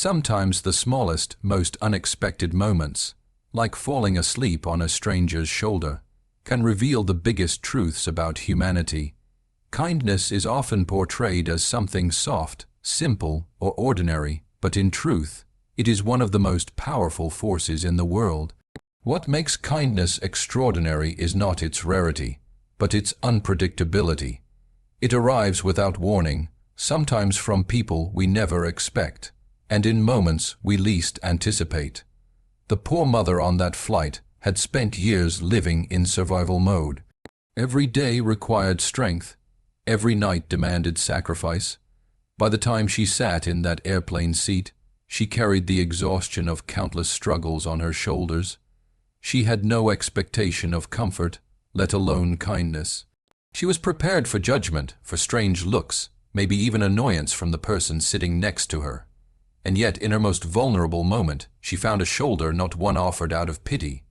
Sometimes the smallest, most unexpected moments, like falling asleep on a stranger's shoulder, can reveal the biggest truths about humanity. Kindness is often portrayed as something soft, simple, or ordinary, but in truth, it is one of the most powerful forces in the world. What makes kindness extraordinary is not its rarity, but its unpredictability. It arrives without warning, sometimes from people we never expect, and in moments we least anticipate. The poor mother on that flight had spent years living in survival mode. Every day required strength. Every night demanded sacrifice. By the time she sat in that airplane seat, she carried the exhaustion of countless struggles on her shoulders. She had no expectation of comfort, let alone kindness. She was prepared for judgment, for strange looks, maybe even annoyance from the person sitting next to her. And yet, in her most vulnerable moment, she found a shoulder not one offered out of pity,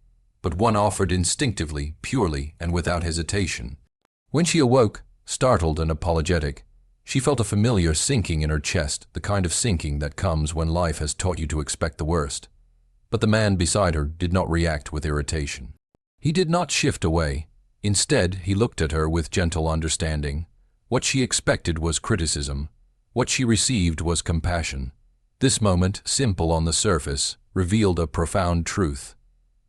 but one offered instinctively, purely, and without hesitation. When she awoke, startled and apologetic, she felt a familiar sinking in her chest, the kind of sinking that comes when life has taught you to expect the worst. But the man beside her did not react with irritation. He did not shift away. Instead, he looked at her with gentle understanding. What she expected was criticism. What she received was compassion. This moment, simple on the surface, revealed a profound truth.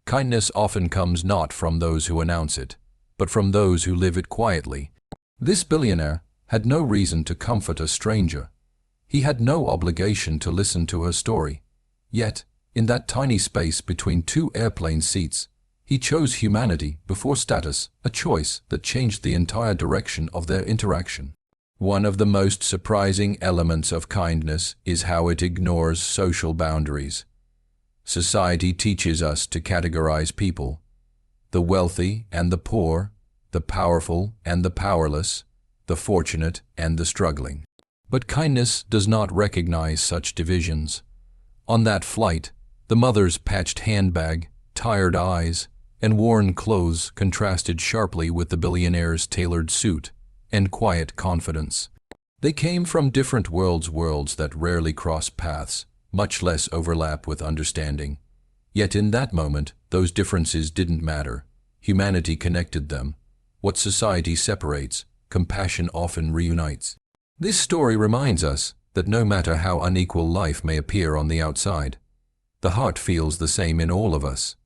Kindness often comes not from those who announce it, but from those who live it quietly. This billionaire had no reason to comfort a stranger. He had no obligation to listen to her story. Yet, in that tiny space between two airplane seats, he chose humanity before status, a choice that changed the entire direction of their interaction. One of the most surprising elements of kindness is how it ignores social boundaries. Society teaches us to categorize people: the wealthy and the poor, the powerful and the powerless, the fortunate and the struggling. But kindness does not recognize such divisions. On that flight, the mother's patched handbag, tired eyes, and worn clothes contrasted sharply with the billionaire's tailored suit and quiet confidence. They came from different worlds that rarely cross paths, much less overlap with understanding. Yet in that moment, those differences didn't matter. Humanity connected them. What society separates, compassion often reunites. This story reminds us that no matter how unequal life may appear on the outside, the heart feels the same in all of us.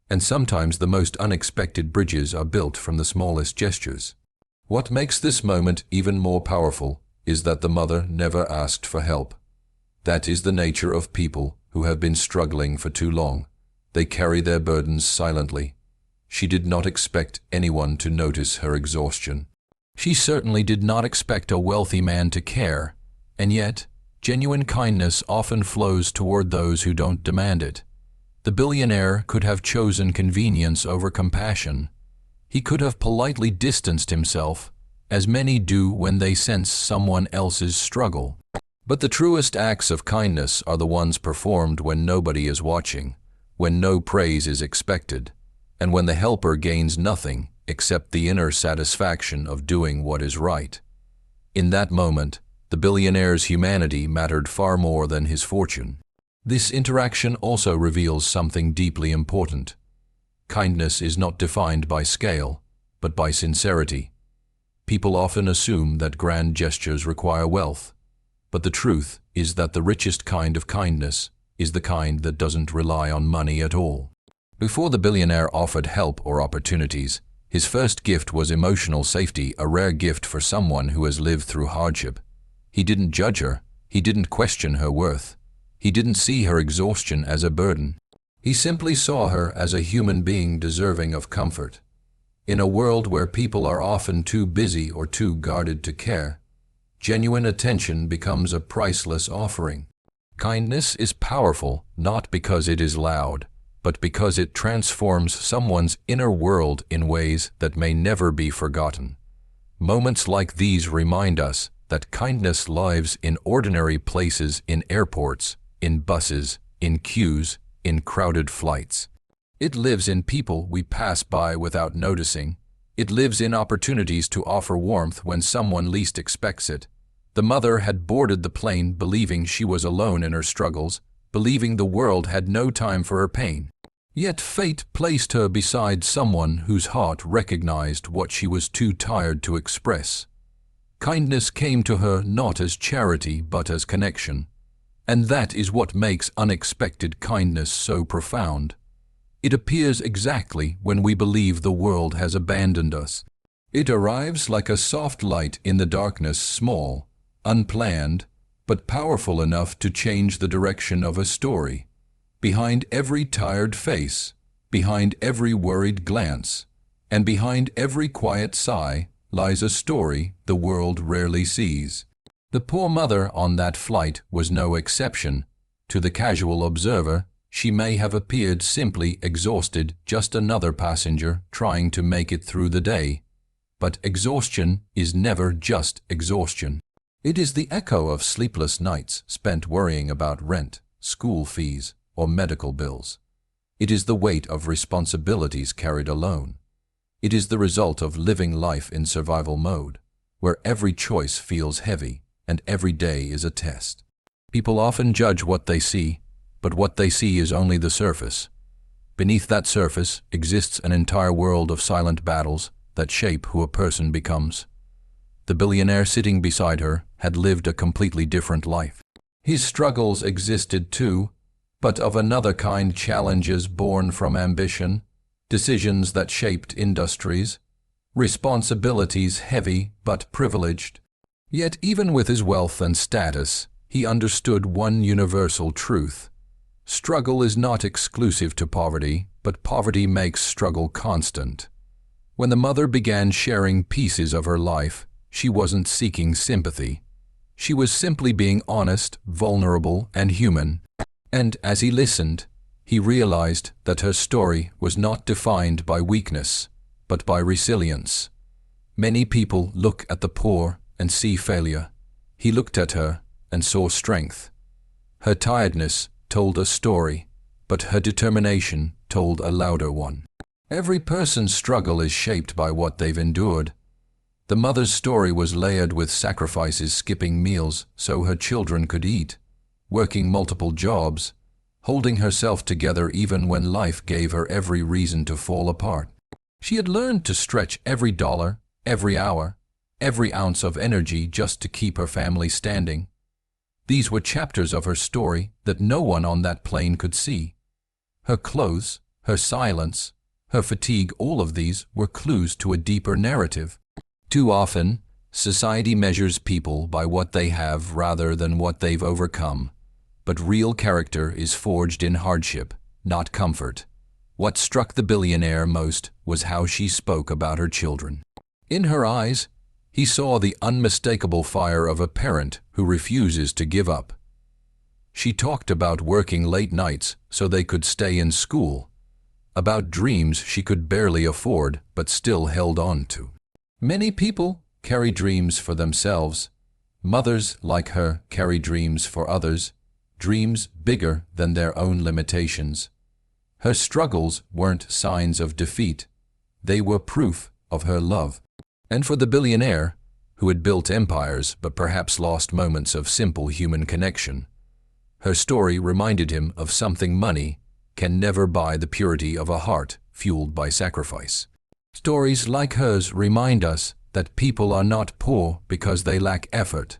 And sometimes the most unexpected bridges are built from the smallest gestures. What makes this moment even more powerful is that the mother never asked for help. That is the nature of people who have been struggling for too long. They carry their burdens silently. She did not expect anyone to notice her exhaustion. She certainly did not expect a wealthy man to care, and yet, genuine kindness often flows toward those who don't demand it. The billionaire could have chosen convenience over compassion. He could have politely distanced himself, as many do when they sense someone else's struggle. But the truest acts of kindness are the ones performed when nobody is watching, when no praise is expected, and when the helper gains nothing except the inner satisfaction of doing what is right. In that moment, the billionaire's humanity mattered far more than his fortune. This interaction also reveals something deeply important. Kindness is not defined by scale, but by sincerity. People often assume that grand gestures require wealth, but the truth is that the richest kind of kindness is the kind that doesn't rely on money at all. Before the billionaire offered help or opportunities, his first gift was emotional safety, a rare gift for someone who has lived through hardship. He didn't judge her. He didn't question her worth. He didn't see her exhaustion as a burden. He simply saw her as a human being deserving of comfort. In a world where people are often too busy or too guarded to care, genuine attention becomes a priceless offering. Kindness is powerful not because it is loud, but because it transforms someone's inner world in ways that may never be forgotten. Moments like these remind us that kindness lives in ordinary places, in airports, in buses, in queues, in crowded flights. It lives in people we pass by without noticing. It lives in opportunities to offer warmth when someone least expects it. The mother had boarded the plane believing she was alone in her struggles, believing the world had no time for her pain. Yet fate placed her beside someone whose heart recognized what she was too tired to express. Kindness came to her not as charity but as connection. And that is what makes unexpected kindness so profound. It appears exactly when we believe the world has abandoned us. It arrives like a soft light in the darkness, small, unplanned, but powerful enough to change the direction of a story. Behind every tired face, behind every worried glance, and behind every quiet sigh lies a story the world rarely sees. The poor mother on that flight was no exception. To the casual observer, she may have appeared simply exhausted, just another passenger trying to make it through the day. But exhaustion is never just exhaustion. It is the echo of sleepless nights spent worrying about rent, school fees, or medical bills. It is the weight of responsibilities carried alone. It is the result of living life in survival mode, where every choice feels heavy and every day is a test. People often judge what they see, but what they see is only the surface. Beneath that surface exists an entire world of silent battles that shape who a person becomes. The billionaire sitting beside her had lived a completely different life. His struggles existed too, but of another kind, challenges born from ambition, decisions that shaped industries, responsibilities heavy but privileged. Yet even with his wealth and status, he understood one universal truth. Struggle is not exclusive to poverty, but poverty makes struggle constant. When the mother began sharing pieces of her life, she wasn't seeking sympathy. She was simply being honest, vulnerable, and human. And as he listened, he realized that her story was not defined by weakness, but by resilience. Many people look at the poor and see failure. He looked at her and saw strength. Her tiredness told a story, but her determination told a louder one. Every person's struggle is shaped by what they've endured. The mother's story was layered with sacrifices, skipping meals so her children could eat, working multiple jobs, holding herself together even when life gave her every reason to fall apart. She had learned to stretch every dollar, every hour, every ounce of energy just to keep her family standing. These were chapters of her story that no one on that plane could see. Her clothes, her silence, her fatigue, all of these were clues to a deeper narrative. Too often, society measures people by what they have rather than what they've overcome. But real character is forged in hardship, not comfort. What struck the billionaire most was how she spoke about her children. In her eyes, he saw the unmistakable fire of a parent who refuses to give up. She talked about working late nights so they could stay in school, about dreams she could barely afford but still held on to. Many people carry dreams for themselves. Mothers like her carry dreams for others, dreams bigger than their own limitations. Her struggles weren't signs of defeat. They were proof of her love. And for the billionaire, who had built empires but perhaps lost moments of simple human connection, her story reminded him of something money can never buy: the purity of a heart fueled by sacrifice. Stories like hers remind us that people are not poor because they lack effort.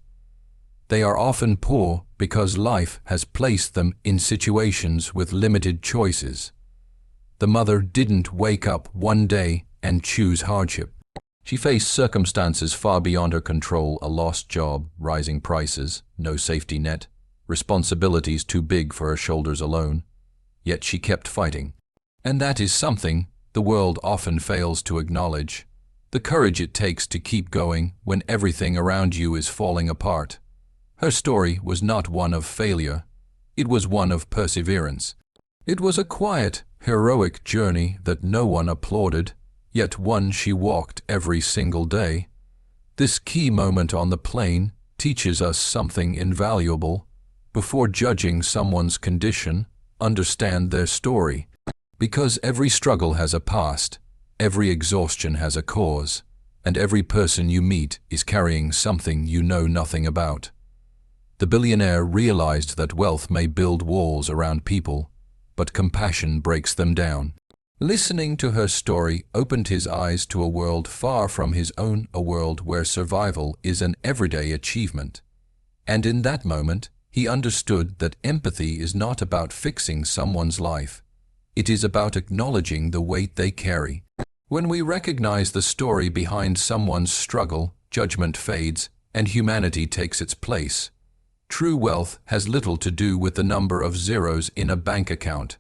They are often poor because life has placed them in situations with limited choices. The mother didn't wake up one day and choose hardship. She faced circumstances far beyond her control: a lost job, rising prices, no safety net, responsibilities too big for her shoulders alone. Yet she kept fighting. And that is something the world often fails to acknowledge: the courage it takes to keep going when everything around you is falling apart. Her story was not one of failure. It was one of perseverance. It was a quiet, heroic journey that no one applauded, yet one she walked every single day. This key moment on the plane teaches us something invaluable. Before judging someone's condition, understand their story. Because every struggle has a past, every exhaustion has a cause, and every person you meet is carrying something you know nothing about. The billionaire realized that wealth may build walls around people, but compassion breaks them down. Listening to her story opened his eyes to a world far from his own, a world where survival is an everyday achievement. And in that moment, he understood that empathy is not about fixing someone's life. It is about acknowledging the weight they carry. When we recognize the story behind someone's struggle, judgment fades, and humanity takes its place. True wealth has little to do with the number of zeros in a bank account.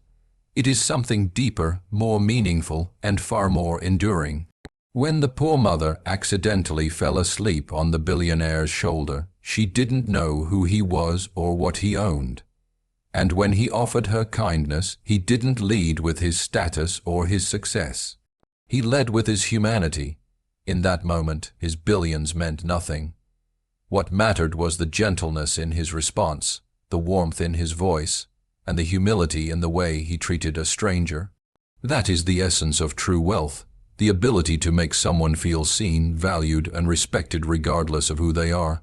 It is something deeper, more meaningful, and far more enduring. When the poor mother accidentally fell asleep on the billionaire's shoulder, she didn't know who he was or what he owned. And when he offered her kindness, he didn't lead with his status or his success. He led with his humanity. In that moment, his billions meant nothing. What mattered was the gentleness in his response, the warmth in his voice, and the humility in the way he treated a stranger. That is the essence of true wealth, the ability to make someone feel seen, valued, and respected regardless of who they are.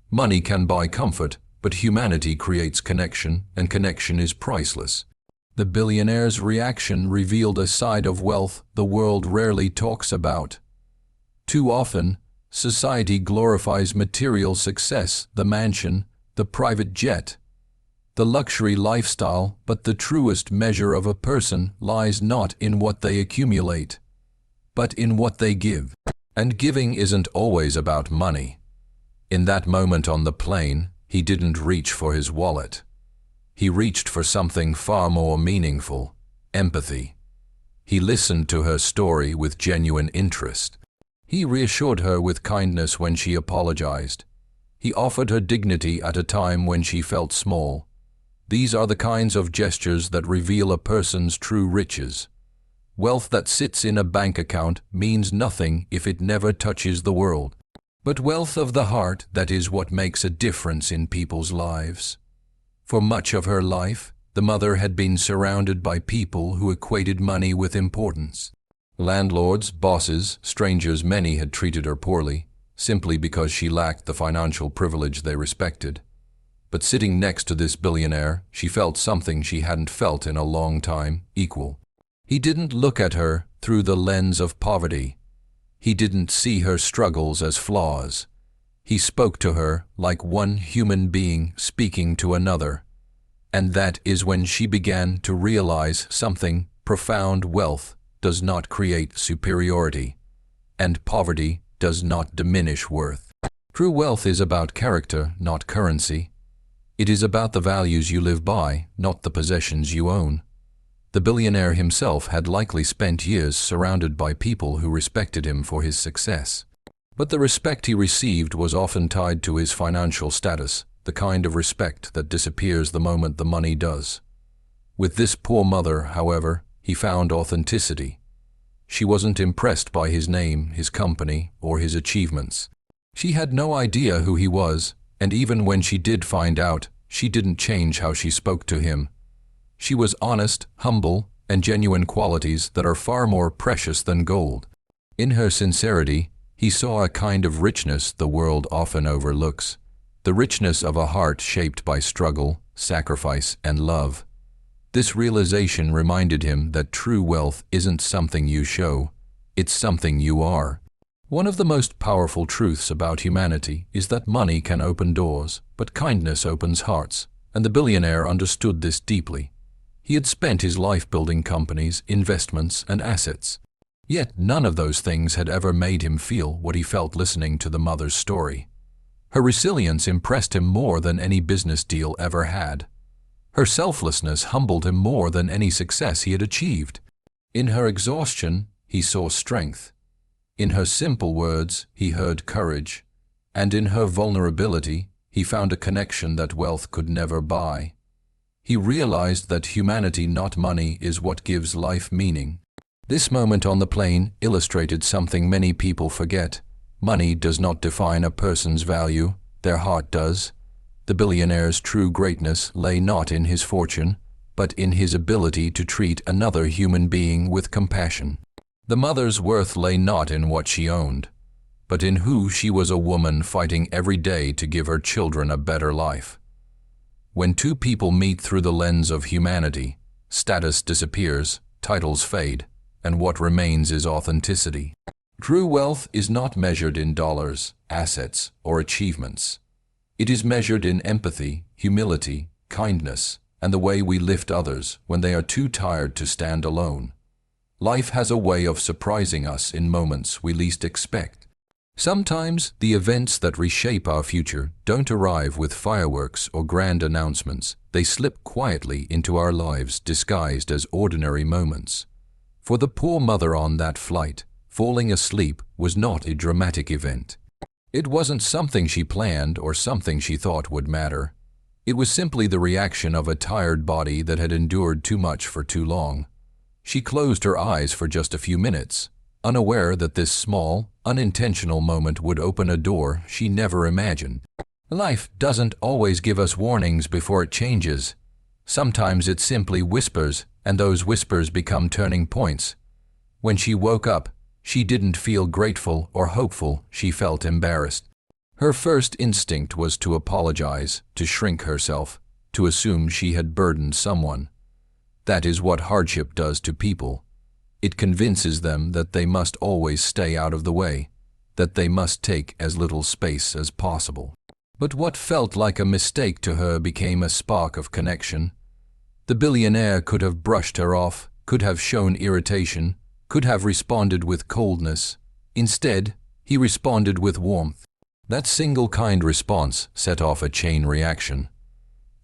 Money can buy comfort, but humanity creates connection, and connection is priceless. The billionaire's reaction revealed a side of wealth the world rarely talks about. Too often, society glorifies material success, the mansion, the private jet, the luxury lifestyle, but the truest measure of a person lies not in what they accumulate, but in what they give. And giving isn't always about money. In that moment on the plane, he didn't reach for his wallet. He reached for something far more meaningful: empathy. He listened to her story with genuine interest. He reassured her with kindness when she apologized. He offered her dignity at a time when she felt small. These are the kinds of gestures that reveal a person's true riches. Wealth that sits in a bank account means nothing if it never touches the world. But wealth of the heart, that is what makes a difference in people's lives. For much of her life, the mother had been surrounded by people who equated money with importance. Landlords, bosses, strangers, many had treated her poorly, simply because she lacked the financial privilege they respected. But sitting next to this billionaire, she felt something she hadn't felt in a long time: equal. He didn't look at her through the lens of poverty. He didn't see her struggles as flaws. He spoke to her like one human being speaking to another. And that is when she began to realize something profound: wealth does not create superiority, and poverty does not diminish worth. True wealth is about character, not currency. It is about the values you live by, not the possessions you own. The billionaire himself had likely spent years surrounded by people who respected him for his success. But the respect he received was often tied to his financial status, the kind of respect that disappears the moment the money does. With this poor mother, however, he found authenticity. She wasn't impressed by his name, his company, or his achievements. She had no idea who he was, and even when she did find out, she didn't change how she spoke to him. She was honest, humble, and genuine, qualities that are far more precious than gold. In her sincerity, he saw a kind of richness the world often overlooks, the richness of a heart shaped by struggle, sacrifice, and love. This realization reminded him that true wealth isn't something you show, it's something you are. One of the most powerful truths about humanity is that money can open doors, but kindness opens hearts, and the billionaire understood this deeply. He had spent his life building companies, investments, and assets. Yet none of those things had ever made him feel what he felt listening to the mother's story. Her resilience impressed him more than any business deal ever had. Her selflessness humbled him more than any success he had achieved. In her exhaustion, he saw strength. In her simple words, he heard courage. And in her vulnerability, he found a connection that wealth could never buy. He realized that humanity, not money, is what gives life meaning. This moment on the plane illustrated something many people forget. Money does not define a person's value, their heart does. The billionaire's true greatness lay not in his fortune, but in his ability to treat another human being with compassion. The mother's worth lay not in what she owned, but in who she was, a woman fighting every day to give her children a better life. When two people meet through the lens of humanity, status disappears, titles fade, and what remains is authenticity. True wealth is not measured in dollars, assets, or achievements. It is measured in empathy, humility, kindness, and the way we lift others when they are too tired to stand alone. Life has a way of surprising us in moments we least expect. Sometimes the events that reshape our future don't arrive with fireworks or grand announcements. They slip quietly into our lives disguised as ordinary moments. For the poor mother on that flight, falling asleep was not a dramatic event. It wasn't something she planned or something she thought would matter. It was simply the reaction of a tired body that had endured too much for too long. She closed her eyes for just a few minutes, unaware that this small, unintentional moment would open a door she never imagined. Life doesn't always give us warnings before it changes. Sometimes it simply whispers, and those whispers become turning points. When she woke up, she didn't feel grateful or hopeful, she felt embarrassed. Her first instinct was to apologize, to shrink herself, to assume she had burdened someone. That is what hardship does to people. It convinces them that they must always stay out of the way, that they must take as little space as possible. But what felt like a mistake to her became a spark of connection. The billionaire could have brushed her off, could have shown irritation, could have responded with coldness. Instead, he responded with warmth. That single kind response set off a chain reaction.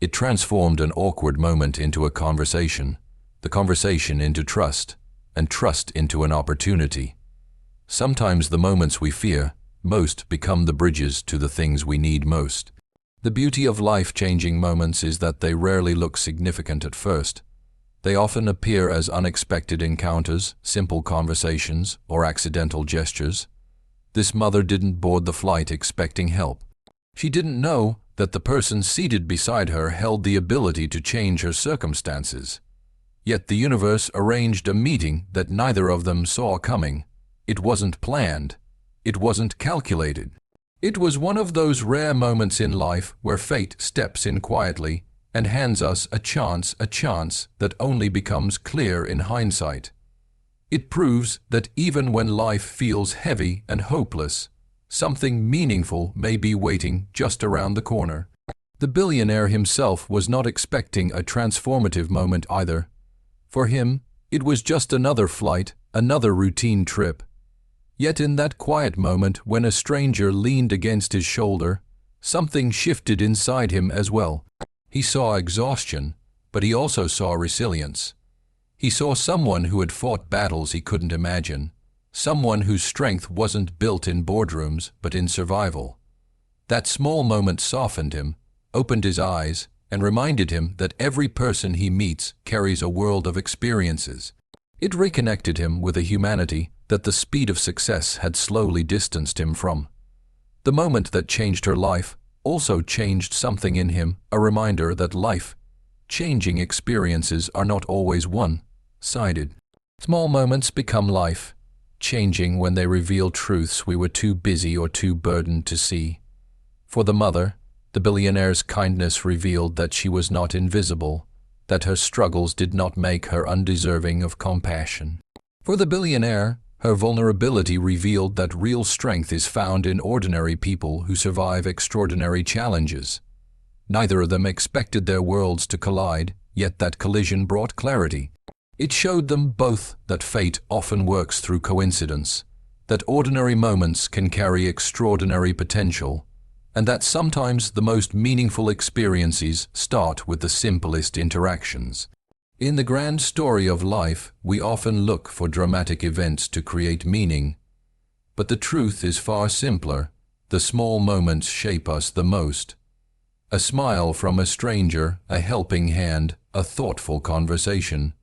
It transformed an awkward moment into a conversation, the conversation into trust, and trust into an opportunity. Sometimes the moments we fear most become the bridges to the things we need most. The beauty of life-changing moments is that they rarely look significant at first. They often appear as unexpected encounters, simple conversations, or accidental gestures. This mother didn't board the flight expecting help. She didn't know that the person seated beside her held the ability to change her circumstances. Yet the universe arranged a meeting that neither of them saw coming. It wasn't planned. It wasn't calculated. It was one of those rare moments in life where fate steps in quietly and hands us a chance that only becomes clear in hindsight. It proves that even when life feels heavy and hopeless, something meaningful may be waiting just around the corner. The billionaire himself was not expecting a transformative moment either. For him, it was just another flight, another routine trip. Yet in that quiet moment when a stranger leaned against his shoulder, something shifted inside him as well. He saw exhaustion, but he also saw resilience. He saw someone who had fought battles he couldn't imagine, someone whose strength wasn't built in boardrooms but in survival. That small moment softened him, opened his eyes, and reminded him that every person he meets carries a world of experiences. It reconnected him with a humanity that the speed of success had slowly distanced him from. The moment that changed her life also changed something in him, a reminder that life-changing experiences are not always one-sided. Small moments become life-changing when they reveal truths we were too busy or too burdened to see. For the mother, the billionaire's kindness revealed that she was not invisible, that her struggles did not make her undeserving of compassion. For the billionaire, her vulnerability revealed that real strength is found in ordinary people who survive extraordinary challenges. Neither of them expected their worlds to collide, yet that collision brought clarity. It showed them both that fate often works through coincidence, that ordinary moments can carry extraordinary potential, and that sometimes the most meaningful experiences start with the simplest interactions. In the grand story of life, we often look for dramatic events to create meaning. But the truth is far simpler. The small moments shape us the most. A smile from a stranger, a helping hand, a thoughtful conversation.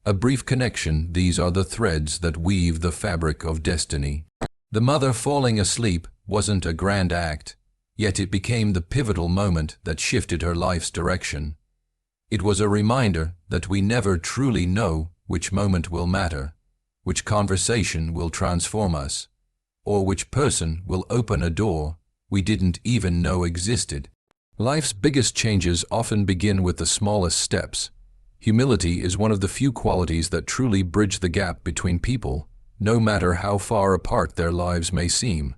A brief connection, these are the threads that weave the fabric of destiny. The mother falling asleep wasn't a grand act, yet it became the pivotal moment that shifted her life's direction. It was a reminder that we never truly know which moment will matter, which conversation will transform us, or which person will open a door we didn't even know existed. Life's biggest changes often begin with the smallest steps. Humility is one of the few qualities that truly bridge the gap between people, no matter how far apart their lives may seem.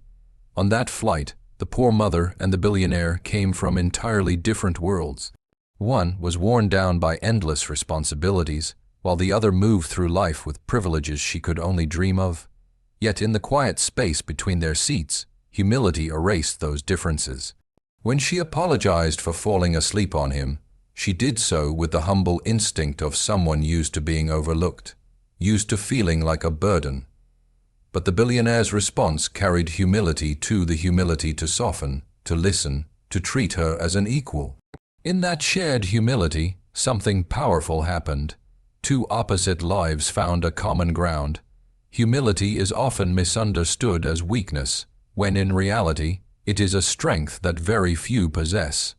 On that flight, the poor mother and the billionaire came from entirely different worlds. One was worn down by endless responsibilities, while the other moved through life with privileges she could only dream of. Yet in the quiet space between their seats, humility erased those differences. When she apologized for falling asleep on him, she did so with the humble instinct of someone used to being overlooked, used to feeling like a burden. But the billionaire's response carried humility to the humility to soften, to listen, to treat her as an equal. In that shared humility, something powerful happened. Two opposite lives found a common ground. Humility is often misunderstood as weakness, when in reality, it is a strength that very few possess.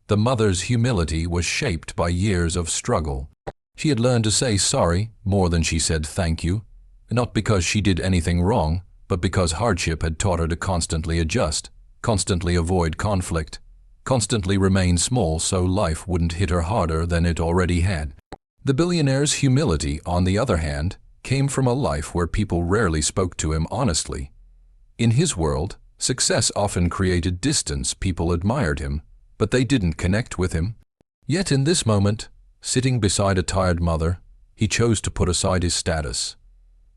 The mother's humility was shaped by years of struggle. She had learned to say sorry more than she said thank you, not because she did anything wrong, but because hardship had taught her to constantly adjust, constantly avoid conflict, constantly remain small so life wouldn't hit her harder than it already had. The billionaire's humility, on the other hand, came from a life where people rarely spoke to him honestly. In his world, success often created distance. People admired him, but they didn't connect with him. Yet in this moment, sitting beside a tired mother, he chose to put aside his status.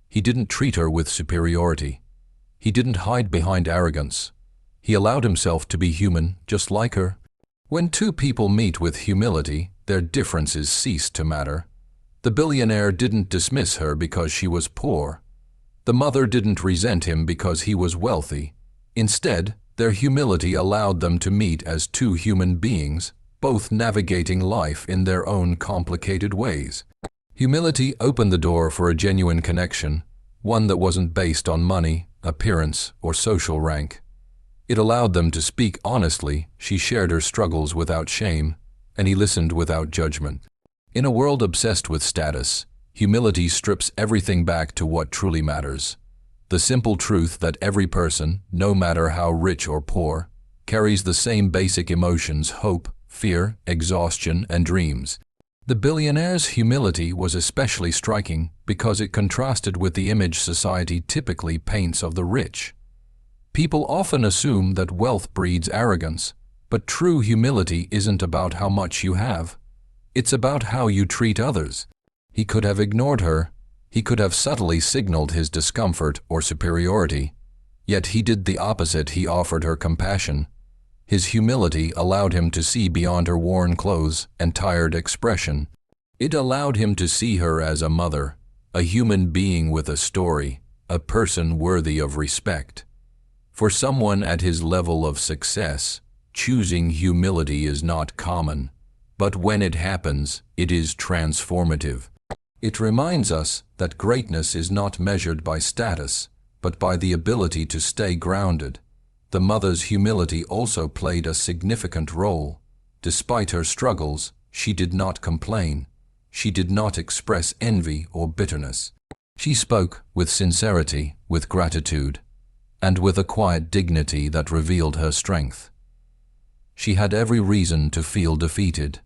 He didn't treat her with superiority. He didn't hide behind arrogance. He allowed himself to be human, just like her. When two people meet with humility, their differences cease to matter. The billionaire didn't dismiss her because she was poor. The mother didn't resent him because he was wealthy. Instead, their humility allowed them to meet as two human beings, both navigating life in their own complicated ways. Humility opened the door for a genuine connection, one that wasn't based on money, appearance, or social rank. It allowed them to speak honestly. She shared her struggles without shame, and he listened without judgment. In a world obsessed with status, humility strips everything back to what truly matters. The simple truth that every person, no matter how rich or poor, carries the same basic emotions: hope, fear, exhaustion, and dreams. The billionaire's humility was especially striking because it contrasted with the image society typically paints of the rich. People often assume that wealth breeds arrogance, but true humility isn't about how much you have. It's about how you treat others. He could have ignored her. He could have subtly signaled his discomfort or superiority. Yet he did the opposite. He offered her compassion. His humility allowed him to see beyond her worn clothes and tired expression. It allowed him to see her as a mother, a human being with a story, a person worthy of respect. For someone at his level of success, choosing humility is not common, but when it happens, it is transformative. It reminds us that greatness is not measured by status, but by the ability to stay grounded. The mother's humility also played a significant role. Despite her struggles, she did not complain. She did not express envy or bitterness. She spoke with sincerity, with gratitude, and with a quiet dignity that revealed her strength. She had every reason to feel defeated,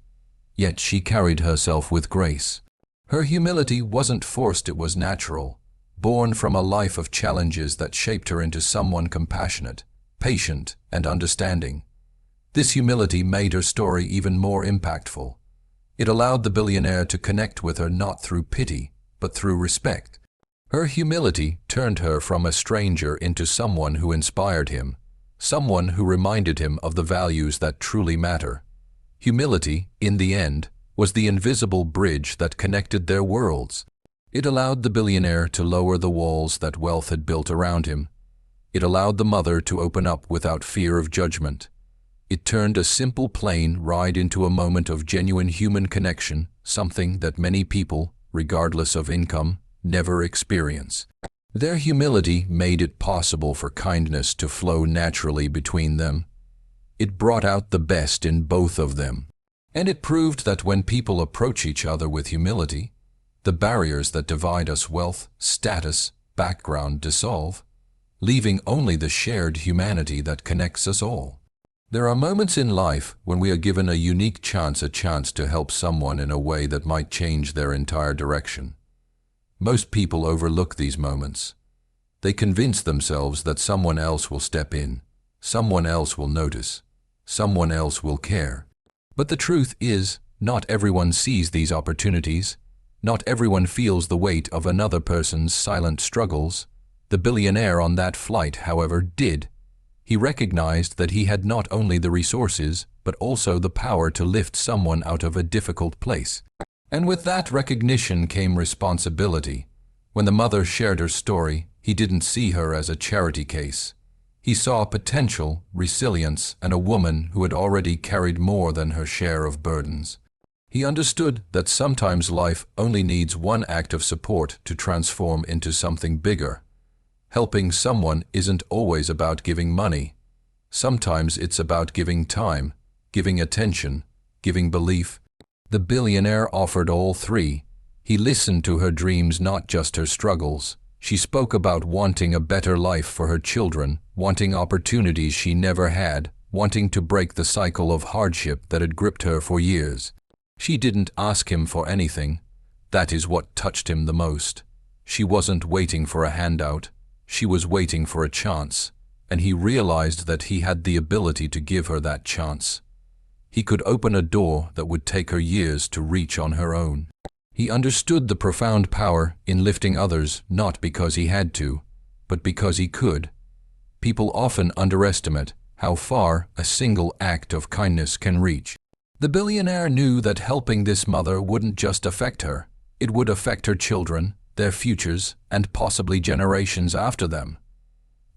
yet she carried herself with grace. Her humility wasn't forced, it was natural, born from a life of challenges that shaped her into someone compassionate, patient, and understanding. This humility made her story even more impactful. It allowed the billionaire to connect with her not through pity, but through respect. Her humility turned her from a stranger into someone who inspired him, someone who reminded him of the values that truly matter. Humility, in the end, was the invisible bridge that connected their worlds. It allowed the billionaire to lower the walls that wealth had built around him. It allowed the mother to open up without fear of judgment. It turned a simple plane ride into a moment of genuine human connection, something that many people, regardless of income, never experience. Their humility made it possible for kindness to flow naturally between them. It brought out the best in both of them. And it proved that when people approach each other with humility, the barriers that divide us, wealth, status, background, dissolve. leaving only the shared humanity that connects us all. There are moments in life when we are given a unique chance to help someone in a way that might change their entire direction. Most people overlook these moments. They convince themselves that someone else will step in, someone else will notice, someone else will care. But the truth is, not everyone sees these opportunities. Not everyone feels the weight of another person's silent struggles. The billionaire on that flight, however, did. He recognized that he had not only the resources, but also the power to lift someone out of a difficult place. And with that recognition came responsibility. When the mother shared her story, he didn't see her as a charity case. He saw potential, resilience, and a woman who had already carried more than her share of burdens. He understood that sometimes life only needs one act of support to transform into something bigger. Helping someone isn't always about giving money. Sometimes it's about giving time, giving attention, giving belief. The billionaire offered all three. He listened to her dreams, not just her struggles. She spoke about wanting a better life for her children, wanting opportunities she never had, wanting to break the cycle of hardship that had gripped her for years. She didn't ask him for anything. That is what touched him the most. She wasn't waiting for a handout. She was waiting for a chance, and he realized that he had the ability to give her that chance. He could open a door that would take her years to reach on her own. He understood the profound power in lifting others, not because he had to, but because he could. People often underestimate how far a single act of kindness can reach. The billionaire knew that helping this mother wouldn't just affect her. It would affect her children, their futures, and possibly generations after them.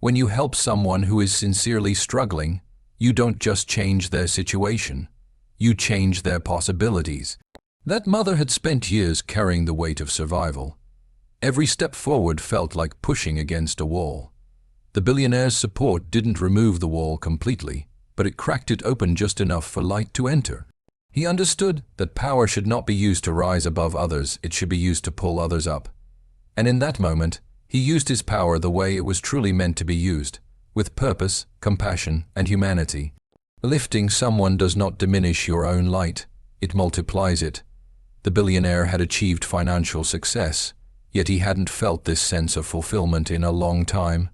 When you help someone who is sincerely struggling, you don't just change their situation. You change their possibilities. That mother had spent years carrying the weight of survival. Every step forward felt like pushing against a wall. The billionaire's support didn't remove the wall completely, but it cracked it open just enough for light to enter. He understood that power should not be used to rise above others, it should be used to pull others up. And in that moment, he used his power the way it was truly meant to be used, with purpose, compassion, and humanity. Lifting someone does not diminish your own light, it multiplies it. The billionaire had achieved financial success, yet he hadn't felt this sense of fulfillment in a long time.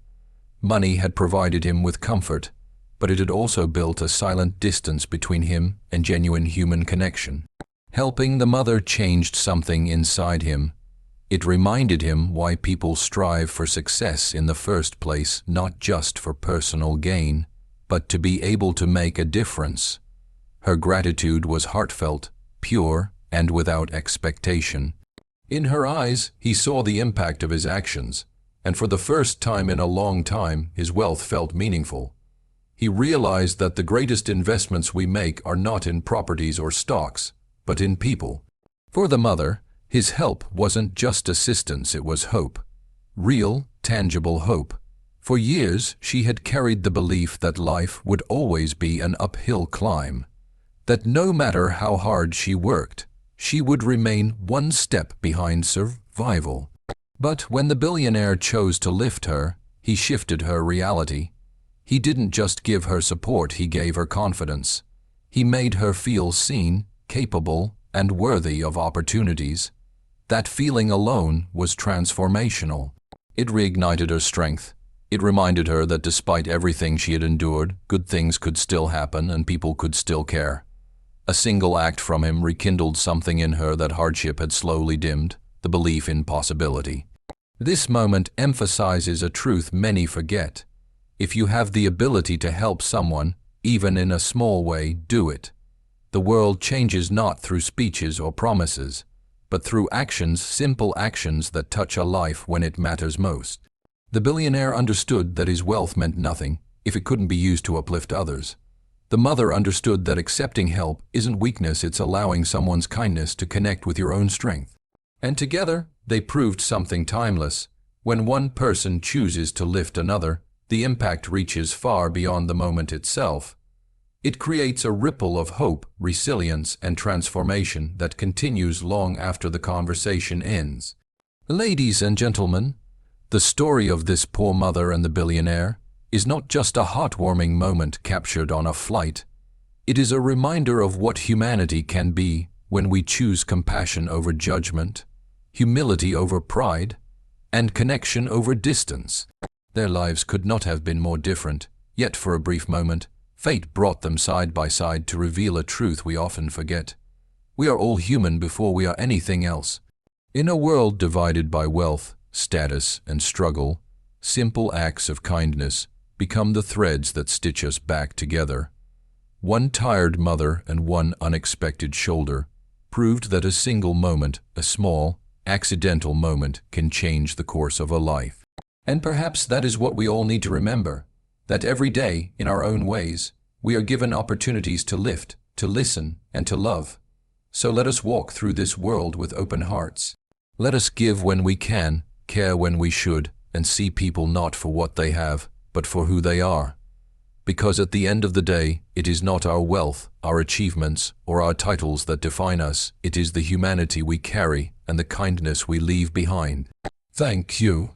Money had provided him with comfort, but it had also built a silent distance between him and genuine human connection. Helping the mother changed something inside him. It reminded him why people strive for success in the first place, not just for personal gain, but to be able to make a difference. Her gratitude was heartfelt, pure, and without expectation. In her eyes, he saw the impact of his actions, and for the first time in a long time, his wealth felt meaningful. He realized that the greatest investments we make are not in properties or stocks, but in people. For the mother, his help wasn't just assistance, it was hope. Real, tangible hope. For years, she had carried the belief that life would always be an uphill climb, that no matter how hard she worked, she would remain one step behind survival. But when the billionaire chose to lift her, he shifted her reality. He didn't just give her support, he gave her confidence. He made her feel seen, capable, and worthy of opportunities. That feeling alone was transformational. It reignited her strength. It reminded her that despite everything she had endured, good things could still happen and people could still care. A single act from him rekindled something in her that hardship had slowly dimmed, the belief in possibility. This moment emphasizes a truth many forget. If you have the ability to help someone, even in a small way, do it. The world changes not through speeches or promises, but through actions, simple actions that touch a life when it matters most. The billionaire understood that his wealth meant nothing if it couldn't be used to uplift others. The mother understood that accepting help isn't weakness, it's allowing someone's kindness to connect with your own strength. And together, they proved something timeless. When one person chooses to lift another, the impact reaches far beyond the moment itself. It creates a ripple of hope, resilience, and transformation that continues long after the conversation ends. Ladies and gentlemen, The story of this poor mother and the billionaire is not just a heartwarming moment captured on a flight. It is a reminder of what humanity can be when we choose compassion over judgment, humility over pride, and connection over distance. Their lives could not have been more different, yet for a brief moment, fate brought them side by side to reveal a truth we often forget. We are all human before we are anything else. In a world divided by wealth, status, and struggle, simple acts of kindness become the threads that stitch us back together. One tired mother and one unexpected shoulder proved that a single moment, a small, accidental moment, can change the course of a life. And perhaps that is what we all need to remember, that every day, in our own ways, we are given opportunities to lift, to listen, and to love. So let us walk through this world with open hearts. Let us give when we can, care when we should, and see people not for what they have, but for who they are. Because at the end of the day, it is not our wealth, our achievements, or our titles that define us. It is the humanity we carry and the kindness we leave behind. Thank you.